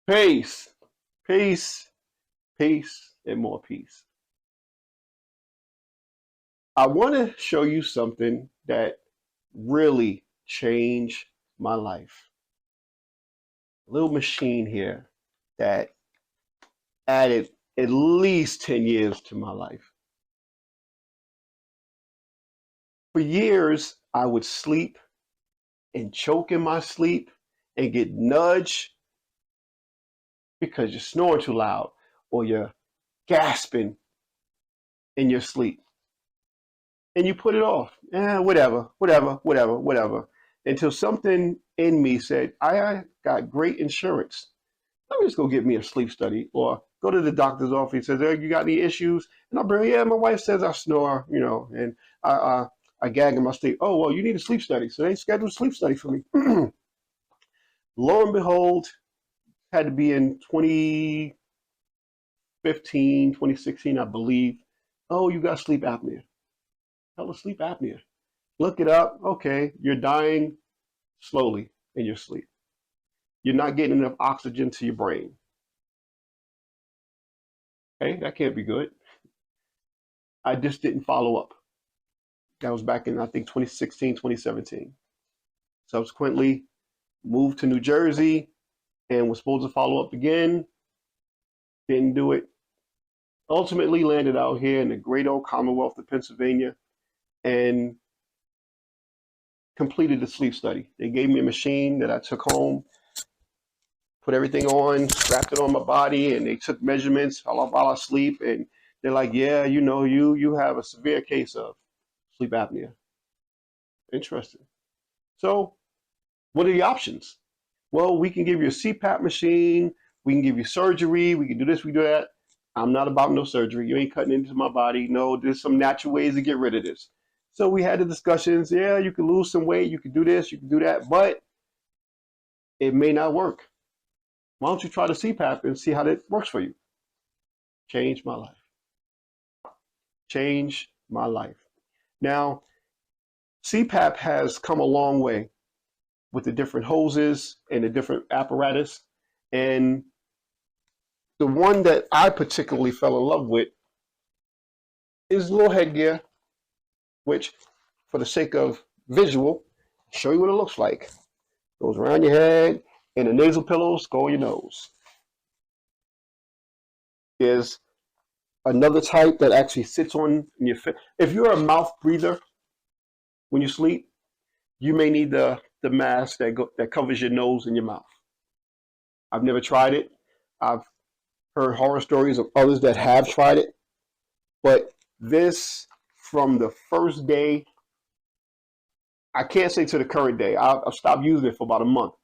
Peace, peace, peace, and more peace. I want to show you something that really changed my life. A little machine here that added at least 10 years to my life. For years, I would sleep and choke in my sleep and get nudged because you're snoring too loud or you're gasping in your sleep. And you put it off. Whatever. Until something in me said, I got great insurance. Let me just go get me a sleep study or go to the doctor's office. He says, hey, you got any issues? And I'll bring, yeah, my wife says I snore, and I gag in my sleep. Oh, well, you need a sleep study. So they scheduled a sleep study for me. Lo and behold, had to be in 2015, 2016, I believe. Oh, you got sleep apnea. Hell of sleep apnea. Look it up. Okay, you're dying slowly in your sleep. You're not getting enough oxygen to your brain. Hey, that can't be good. I just didn't follow up. That was back in, I think, 2016, 2017. Subsequently, moved to New Jersey and was supposed to follow up again. Didn't do it. Ultimately landed out here in the great old Commonwealth of Pennsylvania and completed the sleep study. They gave me a machine that I took home, put everything on, strapped it on my body, and they took measurements while I sleep. And they're like, yeah, you have a severe case of sleep apnea. Interesting. So what are the options? Well, we can give you a CPAP machine. We can give you surgery. We can do this, we do that. I'm not about no surgery. You ain't cutting into my body. No, there's some natural ways to get rid of this. So we had the discussions. Yeah, you can lose some weight. You can do this. You can do that. But it may not work. Why don't you try the CPAP and see how that works for you? Changed my life. Changed my life. Now, CPAP has come a long way with the different hoses and the different apparatus. And the one that I particularly fell in love with is a little headgear, which, for the sake of visual, show you what it looks like. Goes around your head, and the nasal pillows go on your nose. There's another type that actually sits on your face. If you're a mouth breather when you sleep, you may need the mask that covers your nose and your mouth. I've never tried it. I've heard horror stories of others that have tried it. But this, from the first day, I can't say to the current day. I've stopped using it for about a month.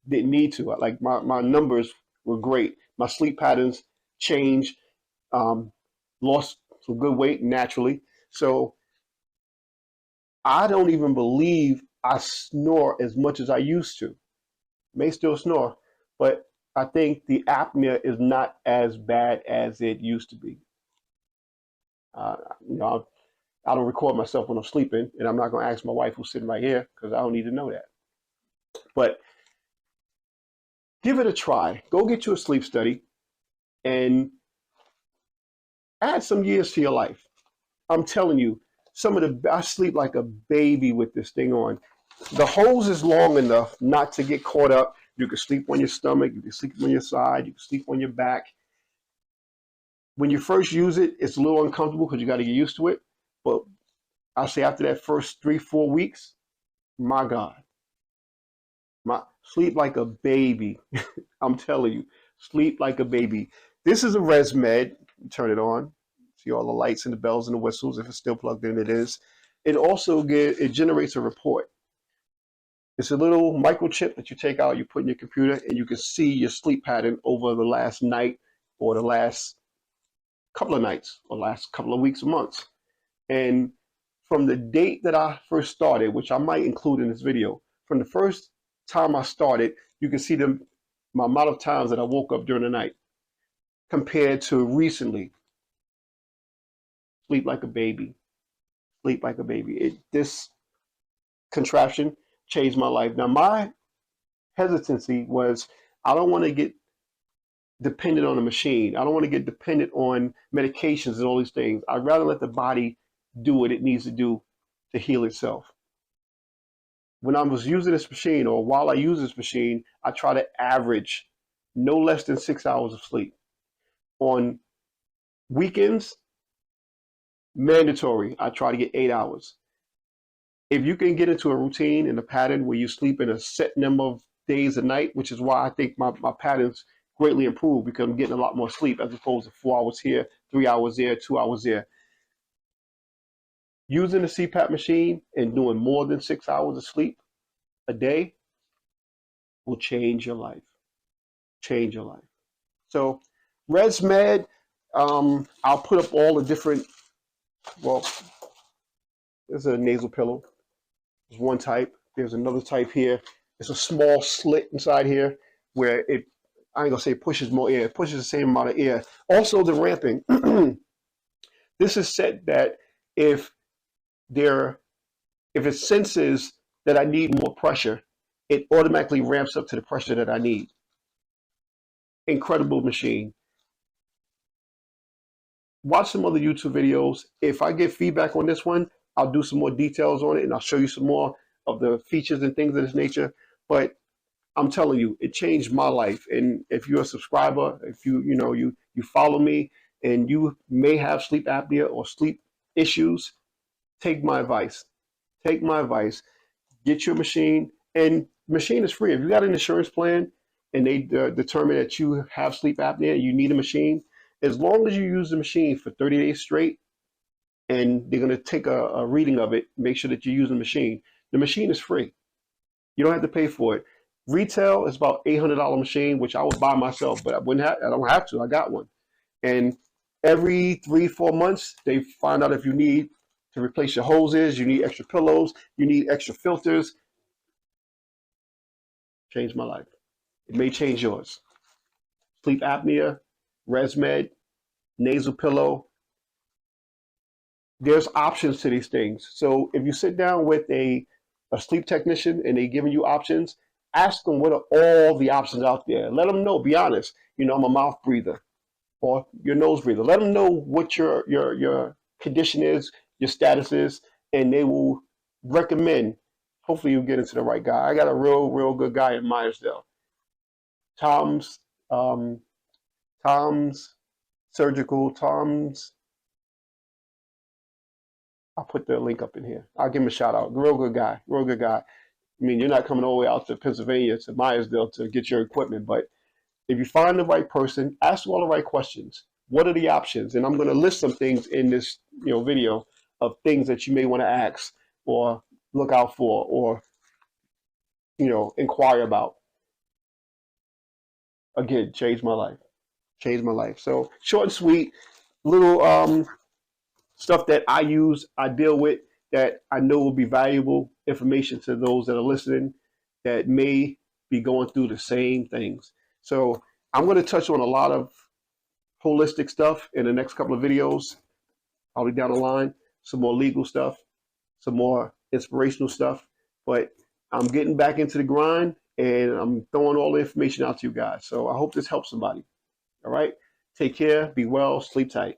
Didn't need to. Like my numbers were great. My sleep patterns changed. Lost some good weight naturally. So I don't even believe I snore as much as I used to. May still snore, but I think the apnea is not as bad as it used to be. Uh, you know, I don't record myself when I'm sleeping, and I'm not going to ask my wife who's sitting right here because I don't need to know that. But give it a try. Go get you a sleep study and add some years to your life. I'm telling you, I sleep like a baby with this thing on. The hose is long enough not to get caught up. You can sleep on your stomach, you can sleep on your side, you can sleep on your back. When you first use it, it's a little uncomfortable because you got to get used to it. But I say after that first 3-4 weeks, my God, sleep like a baby. I'm telling you, sleep like a baby. This is a ResMed. Turn it on. See all the lights and the bells and the whistles. If it's still plugged in, it is. It also it generates a report. It's a little microchip that you take out, you put in your computer, and you can see your sleep pattern over the last night or the last couple of nights or last couple of weeks or months. And from the date that I first started, which I might include in this video, from the first time I started, you can see my amount of times that I woke up during the night compared to recently. Sleep like a baby. Sleep like a baby. This contraption changed my life. Now, my hesitancy was I don't want to get dependent on a machine. I don't want to get dependent on medications and all these things. I'd rather let the body do what it needs to do to heal itself. When I was using this machine, or while I use this machine, I try to average no less than 6 hours of sleep. On weekends, mandatory, I try to get 8 hours. If you can get into a routine and a pattern where you sleep in a set number of days a night, which is why I think my patterns greatly improved, because I'm getting a lot more sleep as opposed to 4 hours here, 3 hours there, 2 hours there. Using the CPAP machine and doing more than 6 hours of sleep a day will change your life. Change your life. So ResMed, I'll put up all the different, well, there's a nasal pillow. There's one type. There's another type here. It's a small slit inside here where it, I ain't gonna say pushes more air, it pushes the same amount of air. Also the ramping. This is set that if it senses that I need more pressure, it automatically ramps up to the pressure that I need. Incredible machine. Watch some other YouTube videos. If I get feedback on this one, I'll do some more details on it and I'll show you some more of the features and things of this nature. But I'm telling you, it changed my life. And if you're a subscriber, if you follow me and you may have sleep apnea or sleep issues, take my advice. Take my advice. Get your machine, and the machine is free. If you got an insurance plan and they determine that you have sleep apnea, you need a machine, as long as you use the machine for 30 days straight, and they're going to take a reading of it, make sure that you use the machine is free. You don't have to pay for it. Retail is about $800 machine, which I would buy myself, but I don't have to. I got one. And every 3-4 months, they find out if you need to replace your hoses, you need extra pillows, you need extra filters. Changed my life. It may change yours. Sleep apnea, ResMed, nasal pillow. There's options to these things. So if you sit down with a sleep technician and they're giving you options, ask them what are all the options out there. Let them know, be honest. I'm a mouth breather or your nose breather. Let them know what your condition is, your status is, and they will recommend. Hopefully you'll get into the right guy. I got a real good guy in Myersdale. Tom's Surgical, I'll put the link up in here. I'll give him a shout out. Real good guy. I mean, you're not coming all the way out to Pennsylvania, to Myersdale to get your equipment, but if you find the right person, ask all the right questions. What are the options? And I'm going to list some things in this video of things that you may want to ask or look out for or inquire about. Again, changed my life. So short and sweet, little stuff that I use, I deal with, that I know will be valuable information to those that are listening that may be going through the same things. So I'm going to touch on a lot of holistic stuff in the next couple of videos. I'll be down the line, some more legal stuff, some more inspirational stuff, but I'm getting back into the grind and I'm throwing all the information out to you guys. So I hope this helps somebody. All right. Take care. Be well. Sleep tight.